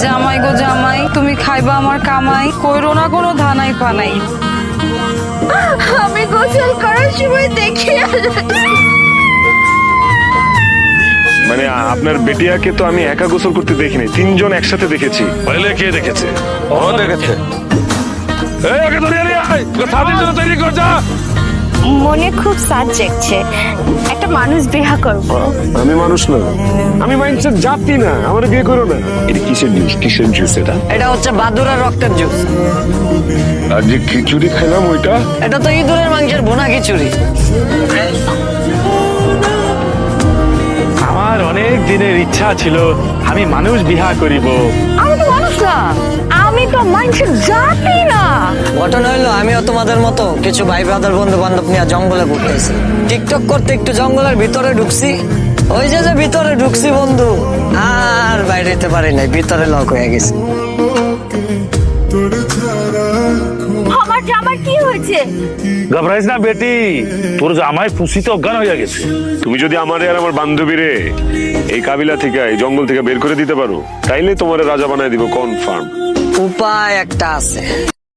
জামাই গো জামাই, তুমি খাইবা আমার কামাই, কইরো না কোনো ধানাই পানাই। আমি গোসল করার সময় দেখি মানে আপনার বেটিয়াকে তো আমি একা গোসল করতে দেখিনি, তিনজন একসাথে দেখেছি। পহলে কে দেখেছে? ও দেখেছে। এই ওকে ধরে নিয়ে আয়, তোকে শাদির জন্য তৈরি কর যা। মনে খুব সাজ জাগছে, একটা মানুষ বিয়া করব। আমি মানুষ না, আমি মানুষের জাতি না, আমার বিয়ে করো না। এটা কিসের জুস? কিসের জুস এটা? এটা হচ্ছে বাদুড়ার রক্তের জুস। আর যে খিচুড়ি খেলাম ওইটা? এটা তো ইঁদুরের মাংসের ভুনা খিচুড়ি। আমার অনেক দিনের ইচ্ছা ছিল আমি মানুষ বিহা করিব। আমি তো মানুষ না, আমি তো মানুষের জাতি না। ঘটনা হইলো আমিও তোমাদের মতো কিছু ভাই ব্রাদার বন্ধু বান্ধব নিয়ে জঙ্গলে ঘুরতেছি। টিকটক করতে একটু জঙ্গলের ভিতরে ঢুকছি। ওই যে ভিতরে ঢুকছি বন্ধু, আর বাইরে যেতে পারি নাই, ভিতরে লক হয়ে গেছে। আমার জামার কি হয়েছে? ঘবরাইস না বেটি, তোর জামাই ফুসিতে অজ্ঞান হয়ে গেছে। তুমি যদি আমারে আর আমার বান্ধবীরে এই কাবিলা থেকে, এই জঙ্গল থেকে বের করে দিতে পারো, তাইলে তোমার রাজা বানায় দিব কনফার্ম। উপায় একটা আছে।